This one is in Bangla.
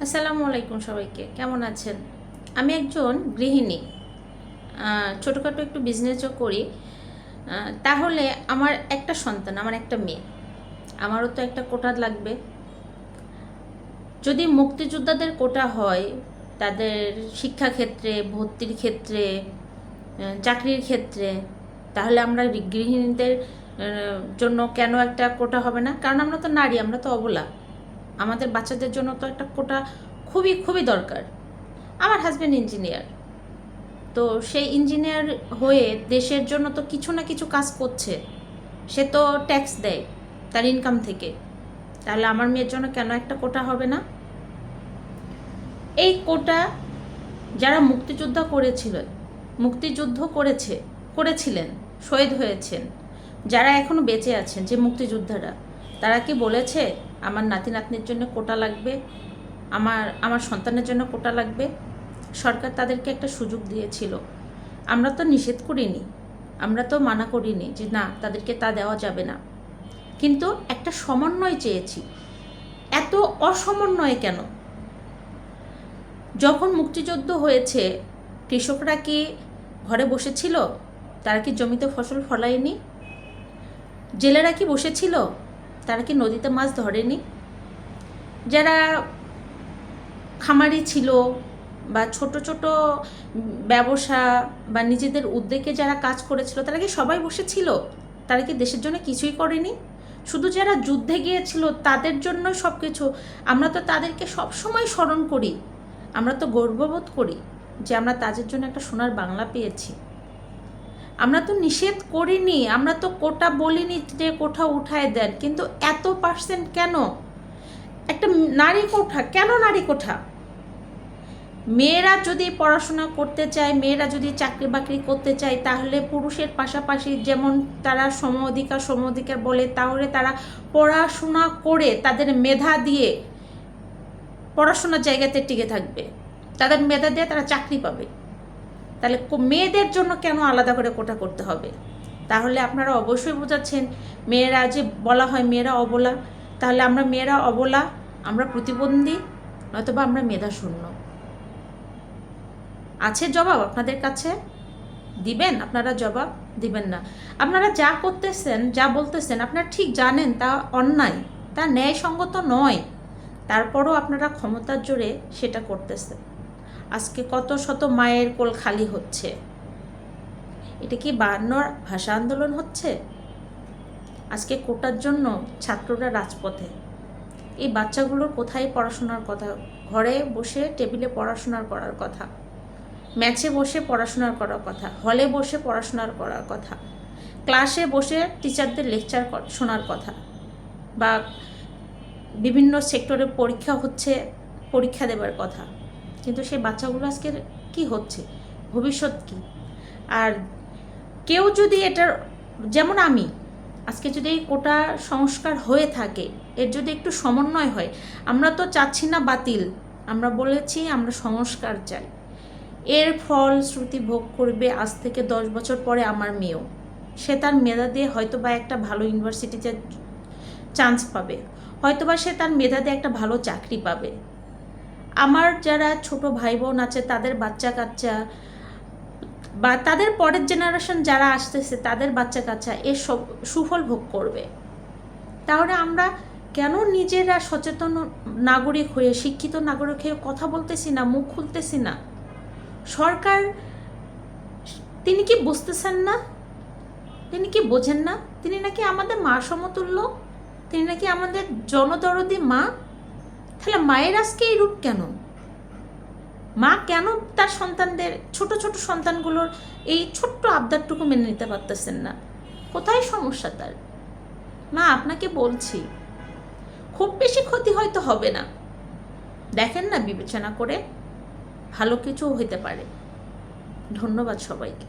আসসালামু আলাইকুম সবাইকে, কেমন আছেন? আমি একজন গৃহিণী, ছোটোখাটো একটু বিজনেসও করি। তাহলে আমার একটা সন্তান, আমার একটা মেয়ে, আমারও তো একটা কোটা লাগবে। যদি মুক্তিযোদ্ধাদের কোটা হয়, তাদের শিক্ষাক্ষেত্রে, ভর্তির ক্ষেত্রে, চাকরির ক্ষেত্রে, তাহলে আমরা গৃহিণীদের জন্য কেন একটা কোটা হবে না? কারণ আমরা তো নারী, আমরা তো অবলা। আমাদের বাচ্চাদের জন্য তো একটা কোটা খুবই খুবই দরকার। আমার হাজব্যান্ড ইঞ্জিনিয়ার, তো সেই ইঞ্জিনিয়ার হয়ে দেশের জন্য তো কিছু না কিছু কাজ করছে। সে তো ট্যাক্স দেয় তার ইনকাম থেকে। তাহলে আমার মেয়ের জন্য কেন একটা কোটা হবে না? এই কোটা যারা মুক্তিযুদ্ধ করেছিলেন, শহীদ হয়েছেন, যারা এখনও বেঁচে আছেন, যে মুক্তিযোদ্ধারা, তারা কি বলেছে আমার নাতি নাতনির জন্য কোটা লাগবে, আমার সন্তানের জন্য কোটা লাগবে? সরকার তাদেরকে একটা সুযোগ দিয়েছিল। আমরা তো নিষেধ করিনি, আমরা তো মানা করিনি যে না, তাদেরকে তা দেওয়া যাবে না। কিন্তু একটা সমন্বয় চেয়েছি। এত অসমন্বয় কেন? যখন মুক্তিযুদ্ধ হয়েছে, কৃষকরা কি ঘরে বসেছিল? তারা কি জমিতে ফসল ফলায়নি? জেলেরা কি বসেছিল? তারা কি নদীতে মাছ ধরেনি? যারা খামারি ছিল বা ছোট ছোট ব্যবসা বা নিজেদের উদ্যোগে যারা কাজ করেছিল, তারা কি সবাই বসেছিল? তারা কি দেশের জন্য কিছুই করেনি? শুধু যারা যুদ্ধে গিয়েছিল তাদের জন্য সব কিছু। আমরা তো তাদেরকে সবসময় স্মরণ করি, আমরা তো গর্ববোধ করি যে আমরা তাদের জন্য একটা সোনার বাংলা পেয়েছি। আমরা তো নিষেধ করিনি, আমরা তো কোটা বলিনি যে কোঠা উঠায় দেন, কিন্তু এত পার্সেন্ট কেন? একটা নারী কোঠা কেন? নারী কোঠা মেয়েরা যদি পড়াশোনা করতে চায়, মেয়েরা যদি চাকরি বাকরি করতে চায়, তাহলে পুরুষের পাশাপাশি যেমন তারা সম অধিকার বলে, তাহলে তারা পড়াশোনা করে তাদের মেধা দিয়ে পড়াশোনার জায়গাতে টিকে থাকবে, তাদের মেধা দিয়ে তারা চাকরি পাবে। তাহলে মেয়েদের জন্য কেন আলাদা করে কোটা করতে হবে? তাহলে আপনারা অবশ্যই বোঝাচ্ছেন মেয়েরা, যে বলা হয় মেয়েরা অবলা, তাহলে আমরা মেয়েরা অবলা, আমরা প্রতিবন্ধী, নয়তোবা আমরা মেধা শূন্য। আছে জবাব আপনাদের কাছে? দিবেন? আপনারা জবাব দিবেন না। আপনারা যা করতেছেন, যা বলতেছেন, আপনারা ঠিক জানেন তা অন্যায়, তা ন্যায়সঙ্গত নয়। তারপরও আপনারা ক্ষমতার জোরে সেটা করতেছেন। আজকে কত শত মায়ের কোল খালি হচ্ছে। এটা কি 52 ভাষা আন্দোলন হচ্ছে? আজকে কোটার জন্য ছাত্ররা রাজপথে। এই বাচ্চাগুলোর কোথায় পড়াশোনার কথা? ঘরে বসে টেবিলে পড়াশোনার করার কথা, ম্যাচে বসে পড়াশোনার করার কথা, হলে বসে পড়াশোনার করার কথা, ক্লাসে বসে টিচারদের লেকচার শোনার কথা, বা বিভিন্ন সেক্টরে পরীক্ষা হচ্ছে, পরীক্ষা দেবার কথা। কিন্তু সেই বাচ্চাগুলো আজকে কি হচ্ছে? ভবিষ্যৎ কি? আর কেউ যদি এটার, যেমন আমি, আজকে যদি এই কোটা সংস্কার হয়ে থাকে, এর যদি একটু সমন্বয় হয়, আমরা তো চাচ্ছি না বাতিল, আমরা বলেছি আমরা সংস্কার চাই। এর ফলশ্রুতি ভোগ করবে আজ থেকে 10 বছর পরে আমার মেয়েও। সে তার মেধা দিয়ে হয়তোবা একটা ভালো ইউনিভার্সিটিতে চান্স পাবে, হয়তোবা সে তার মেধা দিয়ে একটা ভালো চাকরি পাবে। আমার যারা ছোট ভাই বোন আছে, তাদের বাচ্চা কাচ্চা বা তাদের পরের জেনারেশন যারা আসতেছে, তাদের বাচ্চা কাচ্চা এর সব সুফল ভোগ করবে। তাহলে আমরা কেন নিজেরা সচেতন নাগরিক হয়ে, শিক্ষিত নাগরিক হয়ে কথা বলতেছি না, মুখ খুলতেছি না? সরকার, তিনি কি বুঝতেছেন না? তিনি কি বোঝেন না? তিনি নাকি আমাদের মা সমতুল্য, তিনি নাকি আমাদের জনদরদি মা। তাহলে মায়ের আজকে এই রূপ কেন? মা কেন তার সন্তানদের, ছোট ছোট সন্তানগুলোর এই ছোট্ট আবদারটুকু মেনে নিতে পারতেছেন না? কোথায় সমস্যা তার? মা, আপনাকে বলছি, খুব বেশি ক্ষতি হয়তো হবে না, দেখেন না বিবেচনা করে, ভালো কিছু হইতে পারে। ধন্যবাদ সবাইকে।